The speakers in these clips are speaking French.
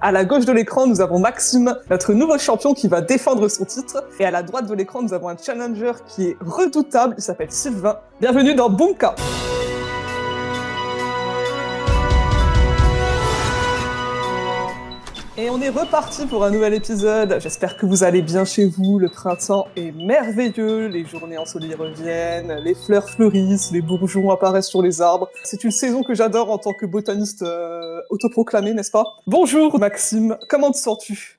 À la gauche de l'écran, nous avons Maxime, notre nouveau champion qui va défendre son titre. Et à la droite de l'écran, nous avons un challenger qui est redoutable, il s'appelle Sylvain. Bienvenue dans Bunka. Et on est reparti pour un nouvel épisode. J'espère que vous allez bien chez vous. Le printemps est merveilleux, les journées ensoleillées reviennent, les fleurs fleurissent, les bourgeons apparaissent sur les arbres. C'est une saison que j'adore en tant que botaniste autoproclamé, n'est-ce pas? Bonjour Maxime, comment te sens-tu?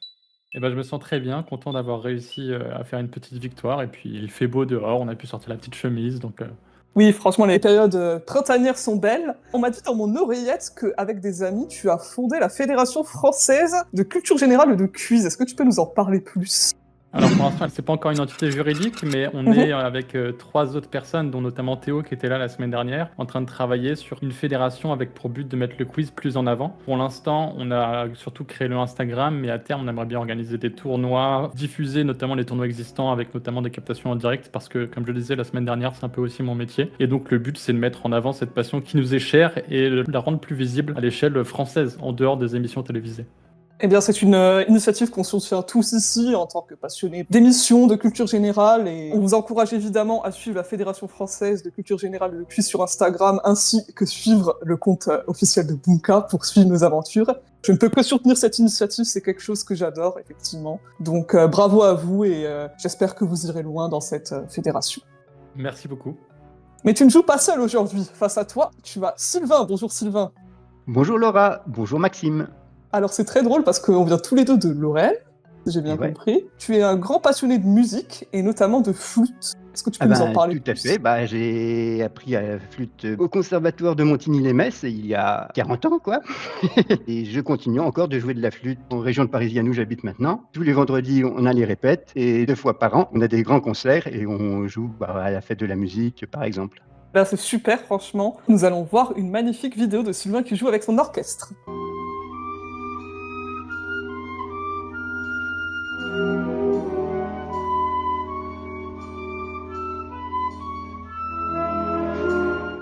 Eh ben, je me sens très bien, content d'avoir réussi à faire une petite victoire. Et puis, il fait beau dehors, on a pu sortir la petite chemise. Donc, Oui, franchement, les périodes printanières sont belles. On m'a dit dans mon oreillette qu'avec des amis, tu as fondé la Fédération française de culture générale et de quiz. Est-ce que tu peux nous en parler plus? Alors, pour l'instant, c'est pas encore une entité juridique, mais on est avec 3 autres personnes, dont notamment Théo qui était là la semaine dernière, en train de travailler sur une fédération avec pour but de mettre le quiz plus en avant. Pour l'instant, on a surtout créé le Instagram, mais à terme, on aimerait bien organiser des tournois, diffuser notamment les tournois existants avec notamment des captations en direct, parce que, comme je le disais la semaine dernière, c'est un peu aussi mon métier. Et donc, le but, c'est de mettre en avant cette passion qui nous est chère et de la rendre plus visible à l'échelle française, en dehors des émissions télévisées. Eh bien, c'est une initiative qu'on soutient tous ici en tant que passionnés d'émissions, de culture générale, et on vous encourage évidemment à suivre la Fédération française de culture générale et de quiz sur Instagram, ainsi que suivre le compte officiel de Bunka pour suivre nos aventures. Je ne peux que soutenir cette initiative, c'est quelque chose que j'adore, effectivement. Donc, bravo à vous, et j'espère que vous irez loin dans cette fédération. Merci beaucoup. Mais tu ne joues pas seul aujourd'hui. Face à toi, tu as Sylvain. Bonjour Sylvain. Bonjour Laura, bonjour Maxime. Alors c'est très drôle parce qu'on vient tous les deux de Lorraine, si j'ai bien compris. Tu es un grand passionné de musique et notamment de flûte. Est-ce que tu peux nous en parler Tout plus? à fait, j'ai appris à la flûte au conservatoire de Montigny-lès il y a 40 ans, quoi. Et je continue encore de jouer de la flûte en région de Parisienne où j'habite maintenant. Tous les vendredis, on a les répètes et 2 fois par an, on a des grands concerts et on joue à la fête de la musique, par exemple. Là c'est super, franchement. Nous allons voir une magnifique vidéo de Sylvain qui joue avec son orchestre.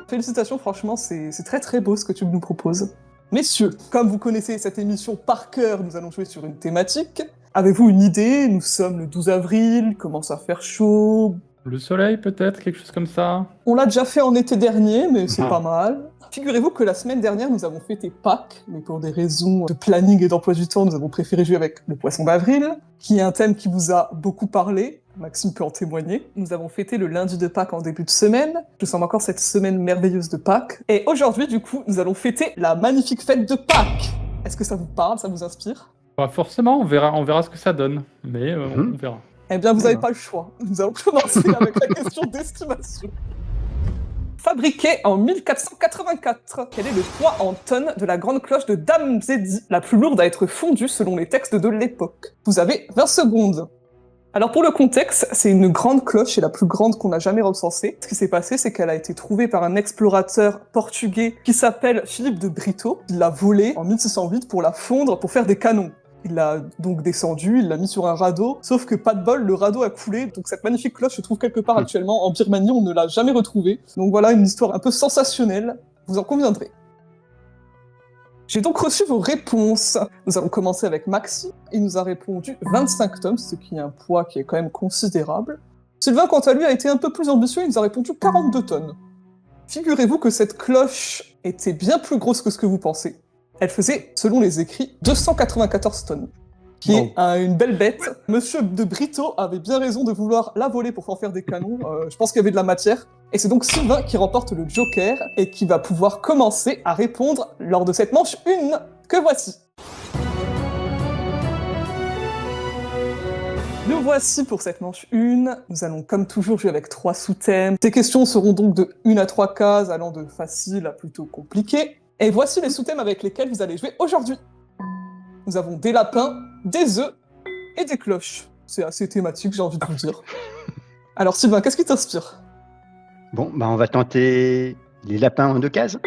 Félicitations, franchement, c'est très très beau ce que tu nous proposes. Messieurs, comme vous connaissez cette émission par cœur, nous allons jouer sur une thématique. Avez-vous une idée? Nous sommes le 12 avril, il commence à faire chaud. Le soleil, peut-être, quelque chose comme ça? On l'a déjà fait en été dernier, mais c'est pas mal. Figurez-vous que la semaine dernière, nous avons fêté Pâques, mais pour des raisons de planning et d'emploi du temps, nous avons préféré jouer avec le poisson d'avril, qui est un thème qui vous a beaucoup parlé. Maxime peut en témoigner. Nous avons fêté le lundi de Pâques en début de semaine. Nous sommes encore cette semaine merveilleuse de Pâques. Et aujourd'hui, du coup, nous allons fêter la magnifique fête de Pâques. Est-ce que ça vous parle, ça vous inspire? Pas forcément, on verra ce que ça donne, mais on verra. Eh bien, vous n'avez pas le choix. Nous allons commencer avec la question d'estimation. Fabriquée en 1484, quel est le poids en tonnes de la grande cloche de Dame-Zédi, la plus lourde à être fondue selon les textes de l'époque? Vous avez 20 secondes. Alors pour le contexte, c'est une grande cloche, et la plus grande qu'on a jamais recensée. Ce qui s'est passé, c'est qu'elle a été trouvée par un explorateur portugais qui s'appelle Philippe de Brito. Il l'a volée en 1608 pour la fondre, pour faire des canons. Il l'a donc descendu, il l'a mis sur un radeau, sauf que pas de bol, le radeau a coulé, donc cette magnifique cloche se trouve quelque part actuellement en Birmanie, on ne l'a jamais retrouvée. Donc voilà une histoire un peu sensationnelle, vous en conviendrez. J'ai donc reçu vos réponses. Nous allons commencer avec Maxime. Il nous a répondu 25 tonnes, ce qui est un poids qui est quand même considérable. Sylvain, quant à lui, a été un peu plus ambitieux, il nous a répondu 42 tonnes. Figurez-vous que cette cloche était bien plus grosse que ce que vous pensez. Elle faisait, selon les écrits, 294 tonnes. Qui est une belle bête. Monsieur de Brito avait bien raison de vouloir la voler pour en faire des canons. Je pense qu'il y avait de la matière. Et c'est donc Sylvain qui remporte le Joker et qui va pouvoir commencer à répondre lors de cette manche 1 que voici. Nous voici pour cette manche 1. Nous allons comme toujours jouer avec 3 sous-thèmes. Ces questions seront donc de 1 à 3 cases, allant de facile à plutôt compliqué. Et voici les sous-thèmes avec lesquels vous allez jouer aujourd'hui. Nous avons des lapins, des œufs et des cloches. C'est assez thématique, j'ai envie de vous dire. Alors Sylvain, qu'est-ce qui t'inspire? Bon, on va tenter les lapins en 2 cases.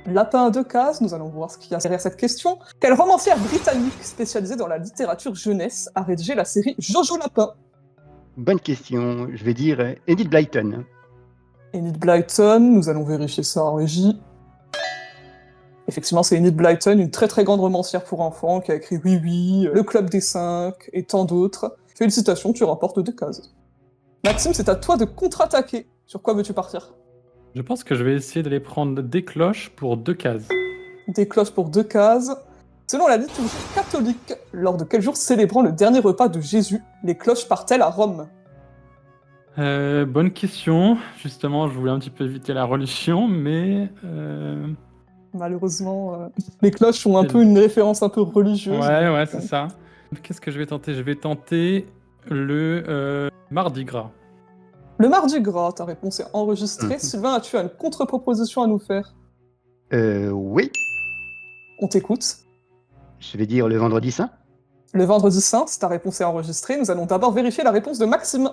Lapin à 2 cases, nous allons voir ce qu'il y a derrière cette question. Quelle romancière britannique spécialisée dans la littérature jeunesse a rédigé la série Jojo Lapin? Bonne question, je vais dire Enid Blyton. Enid Blyton, nous allons vérifier ça en régie. Effectivement, c'est Enid Blyton, une très très grande romancière pour enfants qui a écrit Oui Oui, Le Club des 5 et tant d'autres. Félicitations, tu remportes 2 cases. Maxime, c'est à toi de contre-attaquer. Sur quoi veux-tu partir? Je pense que je vais essayer d'aller prendre des cloches pour 2 cases. Des cloches pour 2 cases. Selon la liturgie catholique, lors de quel jour célébrant le dernier repas de Jésus, les cloches partent-elles à Rome? Bonne question. Justement, je voulais un petit peu éviter la religion, mais... Malheureusement, les cloches ont un Quel- peu une référence un peu religieuse. Ouais, c'est ça. Qu'est-ce que je vais tenter? Je vais tenter le Mardi Gras. Le mardi gras, ta réponse est enregistrée. Mhm. Sylvain, as-tu une contre-proposition à nous faire? Oui, On t'écoute. je vais dire le vendredi saint. Le vendredi saint, si ta réponse est enregistrée, nous allons d'abord vérifier la réponse de Maxime.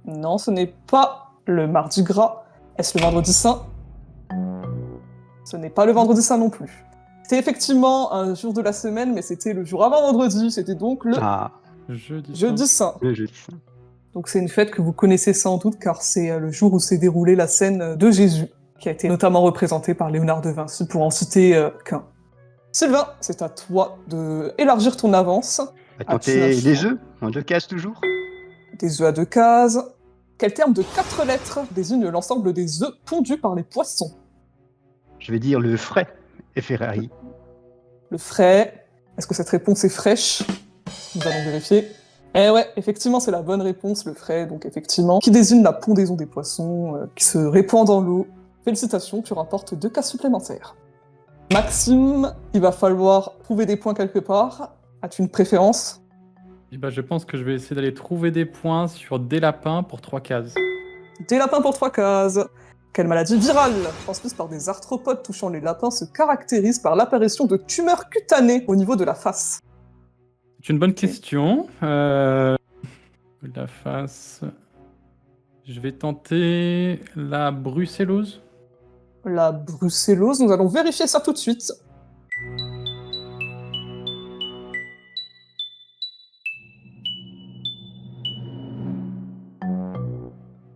Non, ce n'est pas le mardi gras. Est-ce le vendredi saint? Ce n'est pas le vendredi saint non plus. C'était effectivement un jour de la semaine, mais c'était le jour avant vendredi. C'était donc le Ah, jeudi saint. le jeudi saint. Donc c'est une fête que vous connaissez sans doute, car c'est le jour où s'est déroulée la scène de Jésus, qui a été notamment représentée par Léonard de Vinci, pour en citer qu'un. Sylvain, c'est à toi de élargir ton avance. On va Ah, tu tenter lâches. les œufs, en 2 cases toujours. Des œufs à 2 cases. Quel terme de 4 lettres désigne l'ensemble des œufs pondus par les poissons? Je vais dire le frais et Ferrari. Le frais. Est-ce que cette réponse est fraîche? Nous allons vérifier. Eh ouais, effectivement, c'est la bonne réponse, le frais, donc effectivement, qui désigne la pondaison des poissons qui se répand dans l'eau. Félicitations, tu rapportes 2 cases supplémentaires. Maxime, il va falloir trouver des points quelque part. As-tu une préférence? Et ben, je pense que je vais essayer d'aller trouver des points sur des lapins pour 3 cases. Des lapins pour 3 cases. Quelle maladie virale, transmise par des arthropodes touchant les lapins, se caractérise par l'apparition de tumeurs cutanées au niveau de la face? C'est une bonne question. La face... Je vais tenter la brucellose. La brucellose, nous allons vérifier ça tout de suite.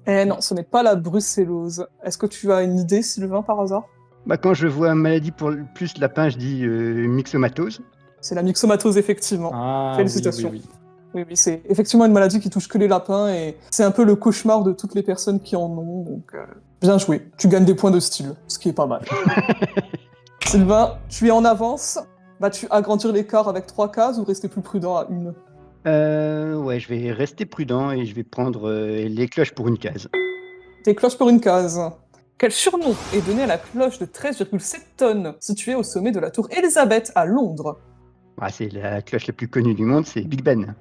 Eh non, ce n'est pas la brucellose. Est-ce que tu as une idée, Sylvain, par hasard? Bah, quand je vois maladie pour plus lapin, je dis myxomatose. C'est la myxomatose, effectivement. Ah, Félicitations. oui. Oui, c'est effectivement une maladie qui touche que les lapins et c'est un peu le cauchemar de toutes les personnes qui en ont, donc bien joué. Tu gagnes des points de style, ce qui est pas mal. Sylvain, tu es en avance. Vas-tu agrandir l'écart avec 3 cases ou rester plus prudent à 1? Ouais, je vais rester prudent et je vais prendre les cloches pour 1 case. Des cloches pour 1 case. Quel surnom est donné à la cloche de 13,7 tonnes située au sommet de la tour Elizabeth à Londres? Ah, c'est la cloche la plus connue du monde, c'est Big Ben.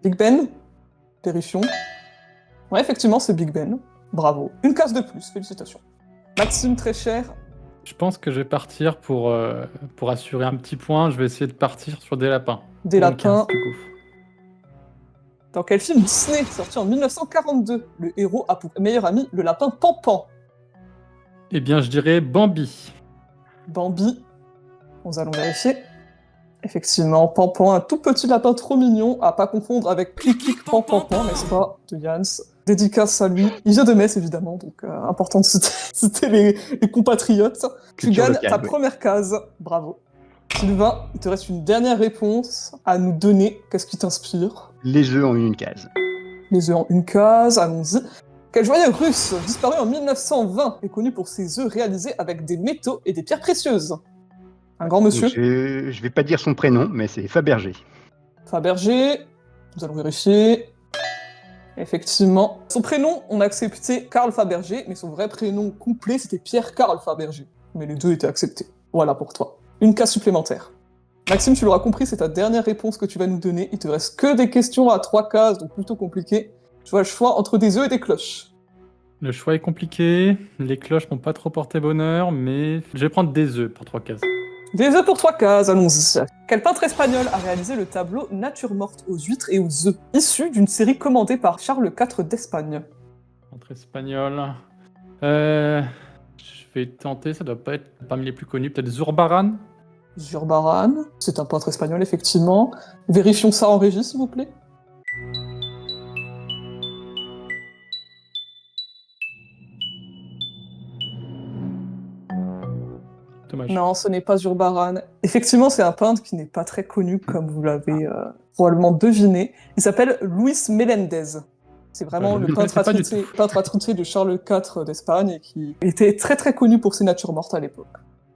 Big Ben? Vérifions. Ouais, effectivement, c'est Big Ben. Bravo. 1 case de plus, félicitations. Maxime, très cher. Je pense que je vais partir pour assurer un petit point. Je vais essayer de partir sur des lapins. Des Pour une lapins. 15, du coup. Dans quel film Disney, sorti en 1942, le héros a pour meilleur ami le lapin Pampan? Eh bien, je dirais Bambi. Bambi. Nous allons vérifier. Effectivement, Pampan, un tout petit lapin trop mignon, à pas confondre avec Clic-Clic Pampan, n'est-ce pas, de Jans. Dédicace à lui. Il vient de Metz, évidemment, donc important de citer les compatriotes. Tu Culture gagnes locale, ta ouais. première case. Bravo. Sylvain, il te reste une dernière réponse à nous donner. Qu'est-ce qui t'inspire? Les œufs en 1 case. Les œufs en 1 case, allons-y. Quel joaillier russe, disparu en 1920, est connu pour ses œufs réalisés avec des métaux et des pierres précieuses? Un grand monsieur? Je vais pas dire son prénom, mais c'est Fabergé. Fabergé. Nous allons vérifier. Effectivement. Son prénom, on a accepté Karl Fabergé, mais son vrai prénom complet, c'était Pierre Karl Fabergé. Mais les deux étaient acceptés. Voilà pour toi. 1 case supplémentaire. Maxime, tu l'auras compris, c'est ta dernière réponse que tu vas nous donner. Il te reste que des questions à 3 cases, donc plutôt compliquées. Tu as le choix entre des œufs et des cloches. Le choix est compliqué. Les cloches m'ont pas trop porté bonheur, mais je vais prendre des œufs pour 3 cases. Des œufs pour 3 cases, allons-y. Quel peintre espagnol a réalisé le tableau Nature morte aux huîtres et aux œufs, issu d'une série commandée par Charles IV d'Espagne? Entre espagnol. Je vais tenter, ça doit pas être parmi les plus connus. Peut-être Zurbaran. Zurbaran, c'est un peintre espagnol, effectivement. Vérifions ça en régie, s'il vous plaît. Non, ce n'est pas Zurbaran. Effectivement, c'est un peintre qui n'est pas très connu, comme vous l'avez probablement deviné. Il s'appelle Luis Melendez. C'est vraiment le peintre pas du attitré de Charles IV d'Espagne et qui était très très connu pour ses natures mortes à l'époque.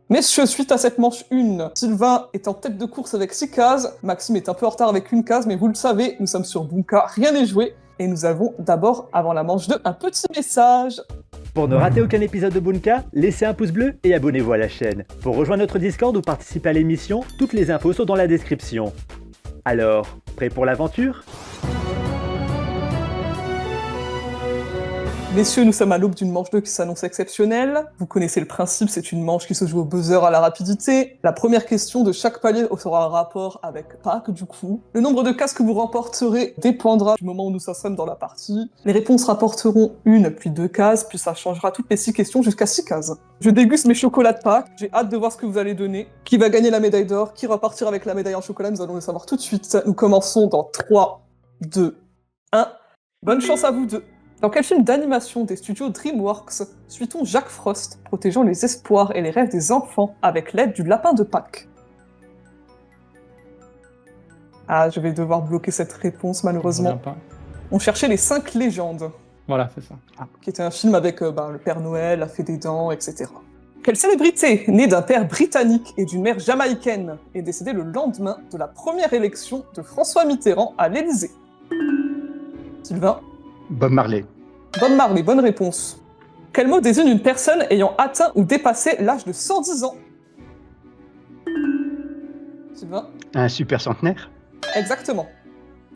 Messieurs, suite à cette manche 1, Sylvain est en tête de course avec 6 cases, Maxime est un peu en retard avec 1 case, mais vous le savez, nous sommes sur Bunka, rien n'est joué, et nous avons d'abord, avant la manche 2, un petit message. Pour ne rater aucun épisode de Bunka, laissez un pouce bleu et abonnez-vous à la chaîne. Pour rejoindre notre Discord ou participer à l'émission, toutes les infos sont dans la description. Alors, prêt pour l'aventure ? Messieurs, nous sommes à l'aube d'une manche 2 qui s'annonce exceptionnelle. Vous connaissez le principe, c'est une manche qui se joue au buzzer à la rapidité. La première question de chaque palier sera un rapport avec Pâques, du coup. Le nombre de cases que vous remporterez dépendra du moment où nous sommes dans la partie. Les réponses rapporteront 1 puis 2 cases, puis ça changera toutes les 6 questions jusqu'à 6 cases. Je déguste mes chocolats de Pâques, j'ai hâte de voir ce que vous allez donner. Qui va gagner la médaille d'or, qui repartir avec la médaille en chocolat, nous allons le savoir tout de suite. Nous commençons dans 3, 2, 1. Bonne chance à vous deux. Dans quel film d'animation des studios DreamWorks suit-on Jack Frost protégeant les espoirs et les rêves des enfants avec l'aide du lapin de Pâques? Ah, je vais devoir bloquer cette réponse malheureusement. On cherchait les 5 légendes. Voilà, c'est ça. Qui était un film avec le Père Noël, la Fée des Dents, etc. Quelle célébrité, née d'un père britannique et d'une mère jamaïcaine, est décédée le lendemain de la première élection de François Mitterrand à l'Élysée? Sylvain? Bob Marley. Bob Marley, bonne réponse. Quel mot désigne une personne ayant atteint ou dépassé l'âge de 110 ans? Sylvain? Un super centenaire. Exactement.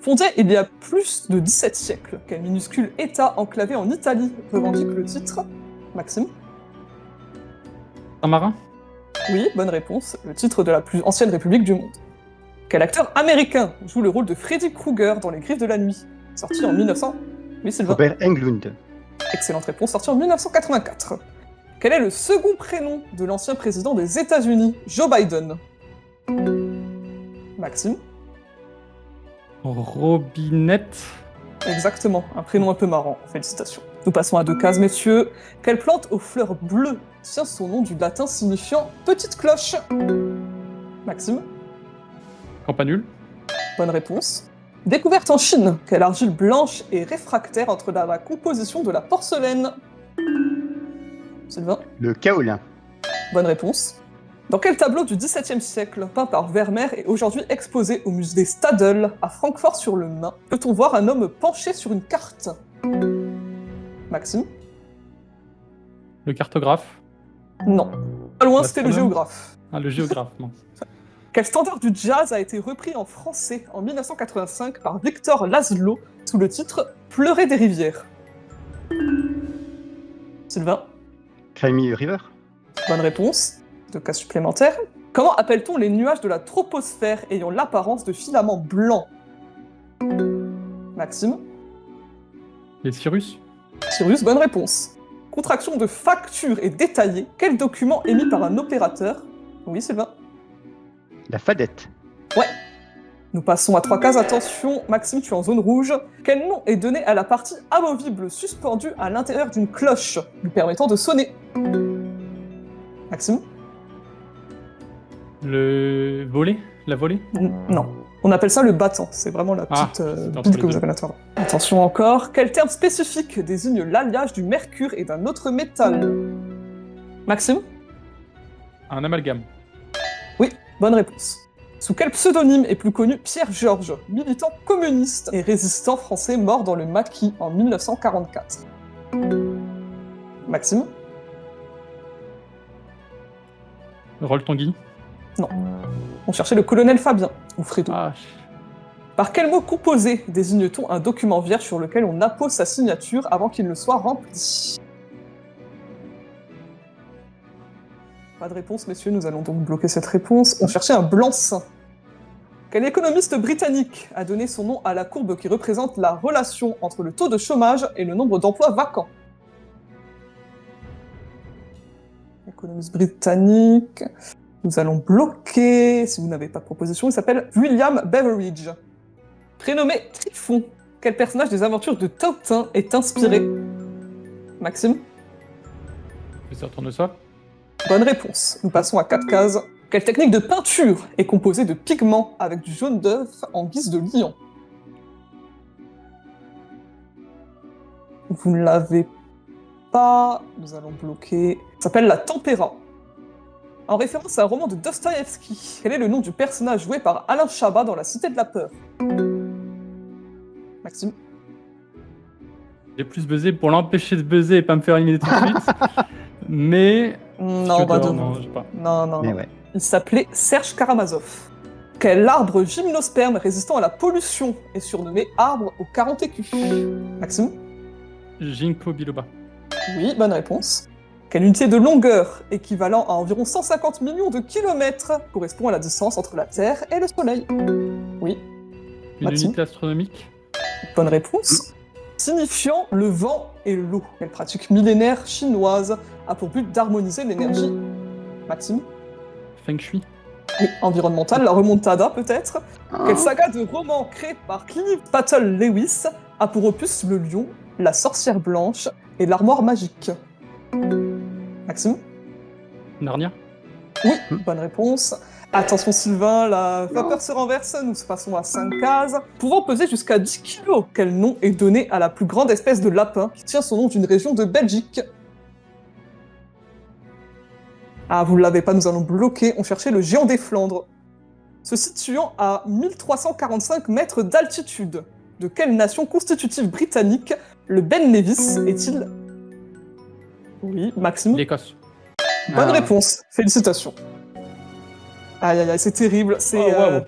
Fondé il y a plus de 17 siècles, quel minuscule État enclavé en Italie revendique le titre? Maxime? Saint-Marin? Oui, bonne réponse. Le titre de la plus ancienne république du monde. Quel acteur américain joue le rôle de Freddy Krueger dans Les Griffes de la Nuit? Sorti en 1900. Oui, Sylvain. Robert Englund. Excellente réponse, sorti en 1984. Quel est le second prénom de l'ancien président des États-Unis, Joe Biden? Maxime? Robinette? Exactement, un prénom un peu marrant, félicitations. Nous passons à 2 cases, messieurs. Quelle plante aux fleurs bleues tient son nom du latin signifiant petite cloche? Maxime? Campanule? Bonne réponse. Découverte en Chine, quelle argile blanche et réfractaire entre la composition de la porcelaine? Sylvain? Le kaolin. Bonne réponse. Dans quel tableau du XVIIe siècle, peint par Vermeer et aujourd'hui exposé au musée Stadel à Francfort-sur-le-Main, peut-on voir un homme penché sur une carte? Maxime? Le cartographe? Non. Pas loin, c'était le L'astronome? géographe. Ah, le géographe, non. Quel standard du jazz a été repris en français en 1985 par Victor Laszlo sous le titre Pleurer des rivières? Sylvain? Cry Me a River. Bonne réponse. 2 cas supplémentaires. Comment appelle-t-on les nuages de la troposphère ayant l'apparence de filaments blancs? Maxime? Les Cyrus? Cyrus, bonne réponse. Contraction de facture et détaillée. Quel document émis par un opérateur? Oui, Sylvain? La fadette. Ouais. Nous passons à 3 cases. Attention, Maxime, tu es en zone rouge. Quel nom est donné à la partie amovible suspendue à l'intérieur d'une cloche, lui permettant de sonner? Maxime? Le volet? La volée? Non. On appelle ça le battant. C'est vraiment la petite c'est entre bille les que vous deux. avez à l'intérieur. Attention encore. Quel terme spécifique désigne l'alliage du mercure et d'un autre métal? Maxime? Un amalgame. Bonne réponse. Sous quel pseudonyme est plus connu Pierre Georges, militant communiste et résistant français mort dans le Maquis en 1944? Maxime? Roll Tanguy? Non. On cherchait le colonel Fabien, ou Fredo. Ah, Par quel mot composé désigne-t-on un document vierge sur lequel on appose sa signature avant qu'il ne soit rempli? Pas de réponse, messieurs, nous allons donc bloquer cette réponse. On cherchait un blanc-seing. Quel économiste britannique a donné son nom à la courbe qui représente la relation entre le taux de chômage et le nombre d'emplois vacants? Économiste britannique. Nous allons bloquer, si vous n'avez pas de proposition, il s'appelle William Beveridge. Prénommé Typhon, quel personnage des aventures de Tintin est inspiré? Maxime? Professeur Tournesol? Bonne réponse. Nous passons à 4 cases. Quelle technique de peinture est composée de pigments avec du jaune d'œuf en guise de liant? Vous ne l'avez pas. Nous allons bloquer. Ça s'appelle la Tempéra. En référence à un roman de Dostoïevski. Quel est le nom du personnage joué par Alain Chabat dans La Cité de la Peur? Maxime. J'ai plus buzzé pour l'empêcher de buzzer et pas me faire éliminer tout de suite. Mais. Non, pas de non, j'ai pas. Non. Mais ouais. Il s'appelait Serge Karamazov. Quel arbre gymnosperme résistant à la pollution est surnommé arbre aux 40 écus? Maxime? Ginkgo biloba. Oui, bonne réponse. Quelle unité de longueur, équivalent à environ 150 millions de kilomètres, correspond à la distance entre la Terre et le Soleil? Oui, Une Maxime. unité astronomique. bonne réponse. Signifiant le vent et l'eau. Quelle pratique millénaire chinoise a pour but d'harmoniser l'énergie? Maxime? Feng Shui. Oui, environnementale, la remontada peut-être. Ah. Quelle saga de romans créée par Clive Battle Lewis a pour opus le lion, la sorcière blanche et l'armoire magique? Maxime? Narnia. Oui, bonne réponse. Attention Sylvain, la vapeur se renverse, nous passons à 5 cases. Pouvant peser jusqu'à 10 kilos, quel nom est donné à la plus grande espèce de lapin qui tient son nom d'une région de Belgique? Ah, vous ne l'avez pas, nous allons bloquer, on cherchait le géant des Flandres. Se situant à 1345 mètres d'altitude, de quelle nation constitutive britannique le Ben Nevis est-il? Oui, Maxime? L'Écosse. Bonne Ah. réponse, félicitations. Aïe aïe aïe, c'est terrible, c'est Oh, waouh.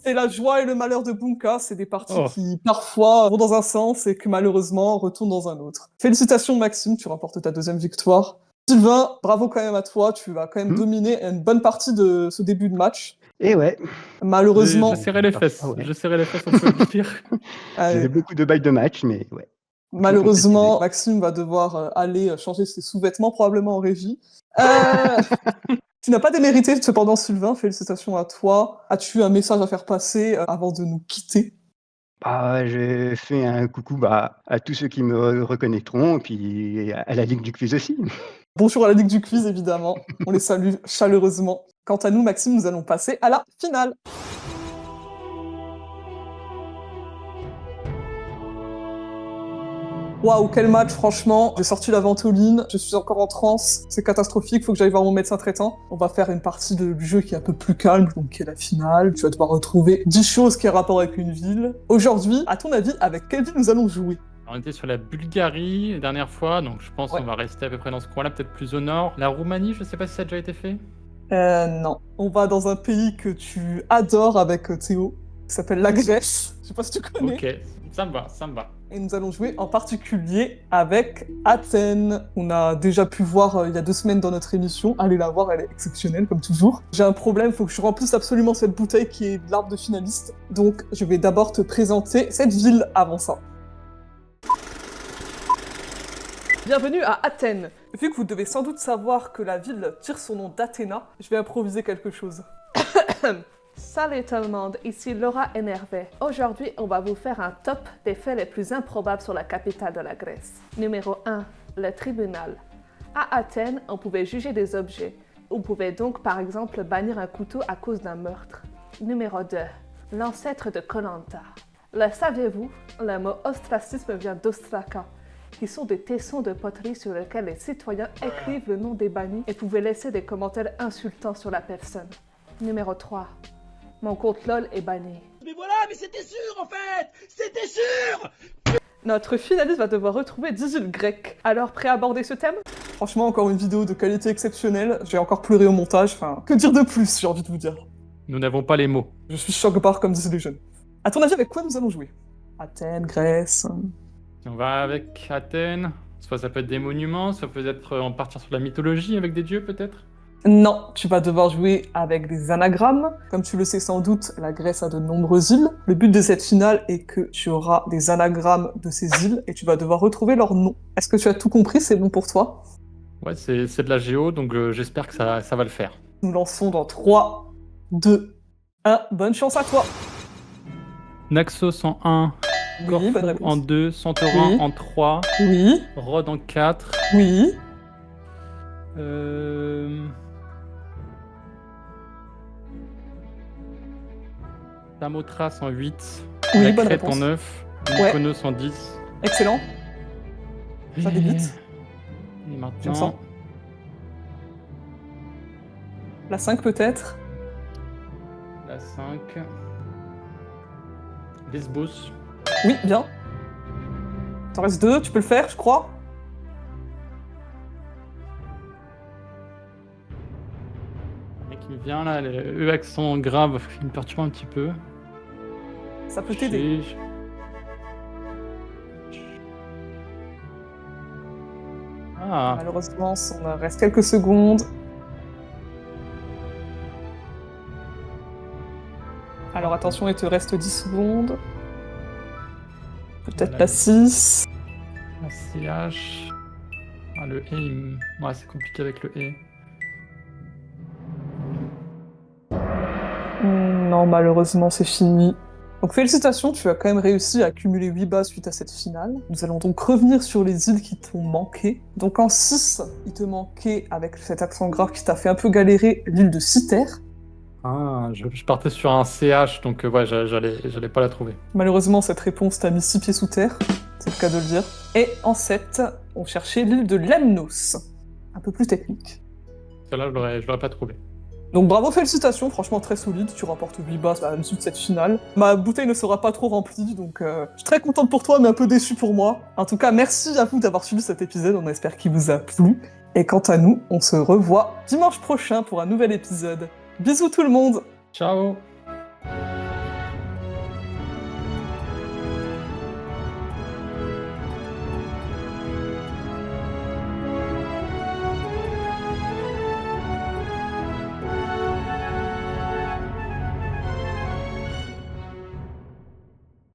c'est la joie et le malheur de Bunka, c'est des parties Oh. qui parfois vont dans un sens et que malheureusement retournent dans un autre. Félicitations Maxime, tu remportes ta 2e victoire. Sylvain, bravo quand même à toi, tu vas quand même dominer une bonne partie de ce début de match. Et ouais, Malheureusement, Je serrais les fesses. Ah ouais. Je serrais les fesses, on peut le dire. j'ai fait beaucoup de bails de match, mais ouais. malheureusement, Maxime va devoir aller changer ses sous-vêtements probablement en régie. Tu n'as pas démérité cependant Sylvain, félicitations à toi. As-tu un message à faire passer avant de nous quitter? Bah, je fais un coucou à tous ceux qui me reconnaîtront, puis à la Ligue du Quiz aussi. Bonjour à la Ligue du Quiz, évidemment. On les salue chaleureusement. Quant à nous, Maxime, nous allons passer à la finale. Waouh, quel match, franchement. J'ai sorti la ventoline, je suis encore en transe, c'est catastrophique, faut que j'aille voir mon médecin traitant. On va faire une partie du jeu qui est un peu plus calme, donc qui est la finale. Tu vas devoir retrouver 10 choses qui ont rapport avec une ville. Aujourd'hui, à ton avis, avec quelle ville nous allons jouer? On était sur la Bulgarie la dernière fois, donc je pense Ouais. qu'on va rester à peu près dans ce coin-là, peut-être plus au nord. La Roumanie, je sais pas si ça a déjà été fait. Non. On va dans un pays que tu adores avec Théo, qui s'appelle la Grèce. Je sais pas si tu connais. Ok, ça me va, ça me va. Et nous allons jouer en particulier avec Athènes. On a déjà pu voir il y a 2 semaines dans notre émission. Allez la voir, elle est exceptionnelle comme toujours. J'ai un problème, faut que je remplisse absolument cette bouteille qui est de l'arbre de finaliste. Donc je vais d'abord te présenter cette ville avant ça. Bienvenue à Athènes. Vu que vous devez sans doute savoir que la ville tire son nom d'Athéna, je vais improviser quelque chose. Salut tout le monde, ici Laura Énervé. Aujourd'hui, on va vous faire un top des faits les plus improbables sur la capitale de la Grèce. Numéro 1, le tribunal. À Athènes, on pouvait juger des objets. On pouvait donc par exemple bannir un couteau à cause d'un meurtre. Numéro 2, l'ancêtre de Koh-Lanta. Le saviez-vous? Le mot ostracisme vient d'ostraka, qui sont des tessons de poterie sur lesquels les citoyens écrivent le nom des bannis et pouvaient laisser des commentaires insultants sur la personne. Numéro 3. Mon compte LOL est banni. Mais voilà, mais c'était sûr en fait! C'était sûr! Notre finaliste va devoir retrouver 10 îles grecques. Alors, prêt à aborder ce thème? Franchement, encore une vidéo de qualité exceptionnelle. J'ai encore pleuré au montage. Enfin, que dire de plus, j'ai envie de vous dire. Nous n'avons pas les mots. Je suis choc-barre comme disaient les jeunes. À ton avis, avec quoi nous allons jouer? Athènes, Grèce... On va avec Athènes. Soit ça peut être des monuments, soit peut-être en partir sur la mythologie avec des dieux peut-être. Non, tu vas devoir jouer avec des anagrammes. Comme tu le sais sans doute, la Grèce a de nombreuses îles. Le but de cette finale est que tu auras des anagrammes de ces îles et tu vas devoir retrouver leurs noms. Est-ce que tu as tout compris? C'est bon pour toi? Ouais, c'est de la géo, donc j'espère que ça va le faire. Nous lançons dans 3, 2, 1. Bonne chance à toi! Naxos en 1, Oui, Corfou bonne réponse. en 2, Santorin Oui. en 3, Oui, Rhodes en 4, oui, Samothrace en 8. Oui, la bonne Crète réponse. en 9. Ouais. Mykonos en 10. Excellent. Ça débute. Et Je me maintenant, sens. La 5 peut-être. la 5. Lesbos. Oui, bien. T'en reste 2, tu peux le faire, je crois. Rien qui me vient là, le E accent grave, il me perturbe un petit peu. Ça peut t'aider. Ah, Malheureusement, il reste quelques secondes. Alors attention, il te reste 10 secondes. Peut-être Voilà. la 6. la CH. Ah, le E, ouais, c'est compliqué avec le E. Non, malheureusement, c'est fini. Donc félicitations, tu as quand même réussi à accumuler 8 bas suite à cette finale. Nous allons donc revenir sur les îles qui t'ont manqué. Donc en 6, il te manquait, avec cet accent grave qui t'a fait un peu galérer, l'île de Citer. Ah, je partais sur un CH, donc ouais, j'allais pas la trouver. Malheureusement, cette réponse t'a mis 6 pieds sous terre, c'est le cas de le dire. Et en 7, on cherchait l'île de Lemnos. Un peu plus technique. Celle-là, je l'aurais pas trouvé. Donc bravo, félicitations, franchement très solide, tu rapportes 8 bas à l'issue de cette finale. Ma bouteille ne sera pas trop remplie, donc je suis très contente pour toi, mais un peu déçue pour moi. En tout cas, merci à vous d'avoir suivi cet épisode, on espère qu'il vous a plu. Et quant à nous, on se revoit dimanche prochain pour un nouvel épisode. Bisous tout le monde! Ciao!